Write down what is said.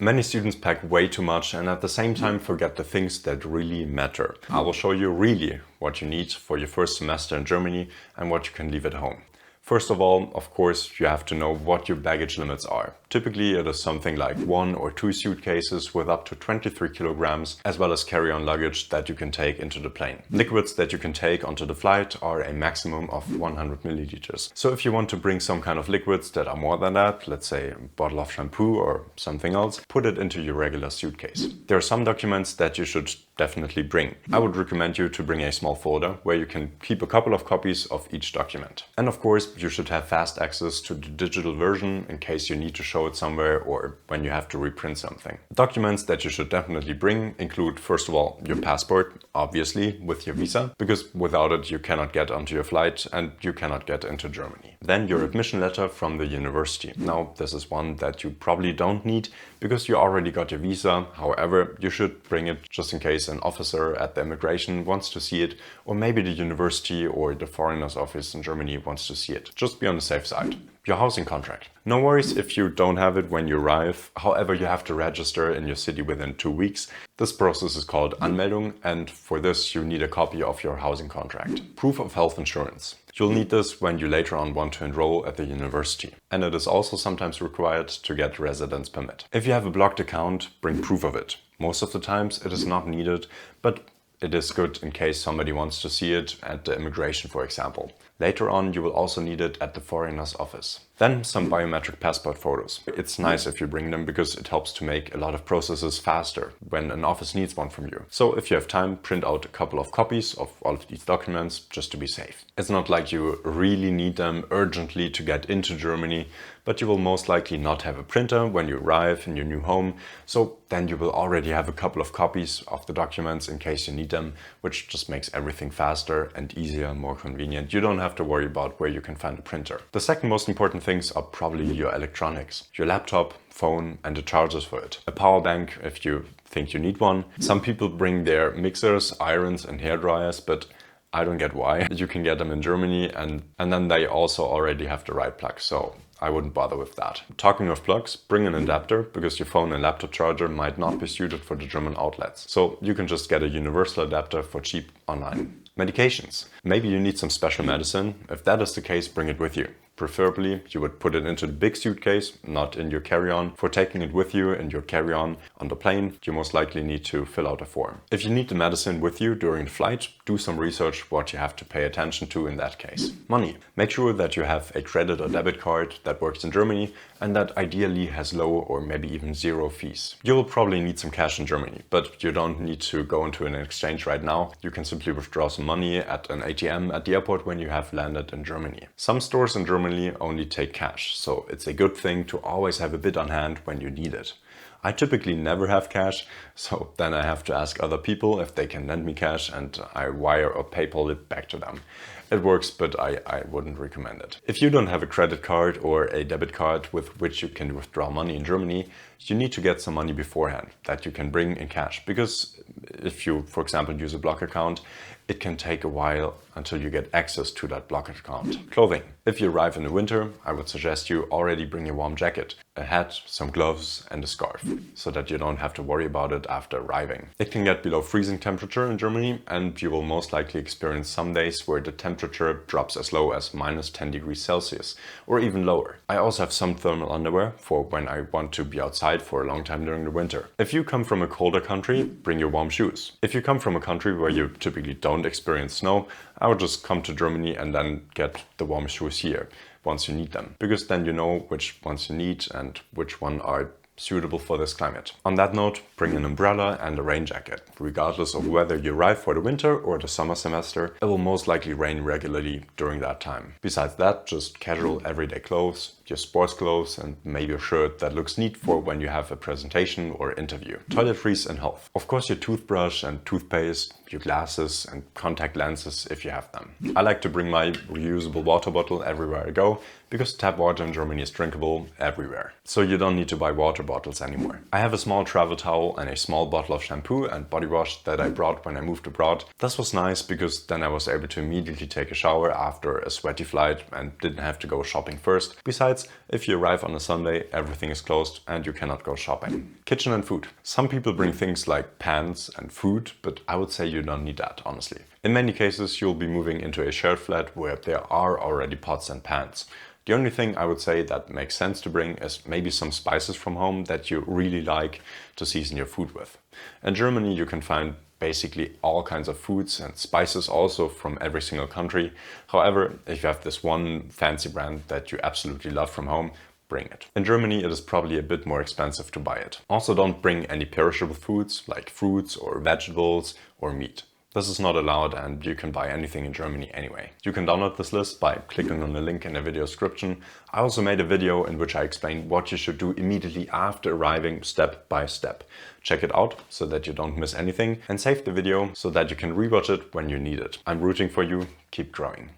Many students pack way too much and at the same time forget the things that really matter. I will show you really what you need for your first semester in Germany and what you can leave at home. First of all, of course, you have to know what your baggage limits are. Typically, it is something like 1 or 2 suitcases with up to 23 kilograms, as well as carry-on luggage that you can take into the plane. Liquids that you can take onto the flight are a maximum of 100 milliliters. So if you want to bring some kind of liquids that are more than that, let's say a bottle of shampoo or something else, put it into your regular suitcase. There are some documents that you should definitely bring. I would recommend you to bring a small folder where you can keep a couple of copies of each document. And of course, you should have fast access to the digital version in case you need to show it somewhere or when you have to reprint something. Documents that you should definitely bring include, first of all, your passport, obviously, with your visa, because without it you cannot get onto your flight and you cannot get into Germany. Then your admission letter from the university. Now, this is one that you probably don't need because you already got your visa. However, you should bring it just in case an officer at the immigration wants to see it, or maybe the university or the foreigners office in Germany wants to see it. Just be on the safe side. Your housing contract. No worries if you don't have it when you arrive. However, you have to register in your city within 2 weeks. This process is called Anmeldung, and for this you need a copy of your housing contract. Proof of health insurance. You'll need this when you later on want to enroll at the university. And it is also sometimes required to get residence permit. If you have a blocked account, bring proof of it. Most of the times it is not needed, but it is good in case somebody wants to see it at the immigration, for example. Later on, you will also need it at the foreigner's office. Then some biometric passport photos. It's nice if you bring them because it helps to make a lot of processes faster when an office needs one from you. So if you have time, print out a couple of copies of all of these documents just to be safe. It's not like you really need them urgently to get into Germany, but you will most likely not have a printer when you arrive in your new home. So then you will already have a couple of copies of the documents in case you need them, which just makes everything faster and easier, more convenient. You don't have to worry about where you can find a printer. The second most important things are probably your electronics, your laptop, phone and the chargers for it. A power bank if you think you need one. Some people bring their mixers, irons and hair dryers, but I don't get why. You can get them in Germany and then they also already have the right plug, so I wouldn't bother with that. Talking of plugs, bring an adapter because your phone and laptop charger might not be suited for the German outlets. So you can just get a universal adapter for cheap online. Medications. Maybe you need some special medicine. If that is the case, bring it with you. Preferably, you would put it into the big suitcase, not in your carry-on. For taking it with you in your carry-on on the plane, you most likely need to fill out a form. If you need the medicine with you during the flight, do some research what you have to pay attention to in that case. Money. Make sure that you have a credit or debit card that works in Germany and that ideally has low or maybe even zero fees. You will probably need some cash in Germany, but you don't need to go into an exchange right now. You can simply withdraw some money at an ATM at the airport when you have landed in Germany. Some stores in Germany only take cash, so it's a good thing to always have a bit on hand when you need it. I typically never have cash, so then I have to ask other people if they can lend me cash and I wire or PayPal it back to them. It works, but I wouldn't recommend it. If you don't have a credit card or a debit card with which you can withdraw money in Germany, you need to get some money beforehand that you can bring in cash. Because if you, for example, use a block account, it can take a while until you get access to that block account. Clothing. If you arrive in the winter, I would suggest you already bring a warm jacket, a hat, some gloves and a scarf, so that you don't have to worry about it after arriving. It can get below freezing temperature in Germany and you will most likely experience some days where the temperature drops as low as -10 degrees Celsius or even lower. I also have some thermal underwear for when I want to be outside for a long time during the winter. If you come from a colder country, bring your warm shoes. If you come from a country where you typically don't experience snow, I would just come to Germany and then get the warm shoes here once you need them, because then you know which ones you need and which one are suitable for this climate. On that note, bring an umbrella and a rain jacket. Regardless of whether you arrive for the winter or the summer semester, it will most likely rain regularly during that time. Besides that, just casual everyday clothes, your sports clothes and maybe a shirt that looks neat for when you have a presentation or interview. Toiletries and health. Of course, your toothbrush and toothpaste, your glasses and contact lenses if you have them. I like to bring my reusable water bottle everywhere I go because tap water in Germany is drinkable everywhere. So you don't need to buy water bottles anymore. I have a small travel towel and a small bottle of shampoo and body wash that I brought when I moved abroad. This was nice because then I was able to immediately take a shower after a sweaty flight and didn't have to go shopping first. Besides, That's if you arrive on a Sunday, everything is closed and you cannot go shopping. Kitchen and food. Some people bring things like pans and food, but I would say you don't need that, honestly. In many cases, you'll be moving into a shared flat where there are already pots and pans. The only thing I would say that makes sense to bring is maybe some spices from home that you really like to season your food with. In Germany, you can find basically all kinds of foods and spices also from every single country. However, if you have this one fancy brand that you absolutely love from home, bring it. In Germany, it is probably a bit more expensive to buy it. Also, don't bring any perishable foods like fruits or vegetables or meat. This is not allowed and you can buy anything in Germany anyway. You can download this list by clicking on the link in the video description. I also made a video in which I explain what you should do immediately after arriving step by step. Check it out so that you don't miss anything and save the video so that you can rewatch it when you need it. I'm rooting for you. Keep growing.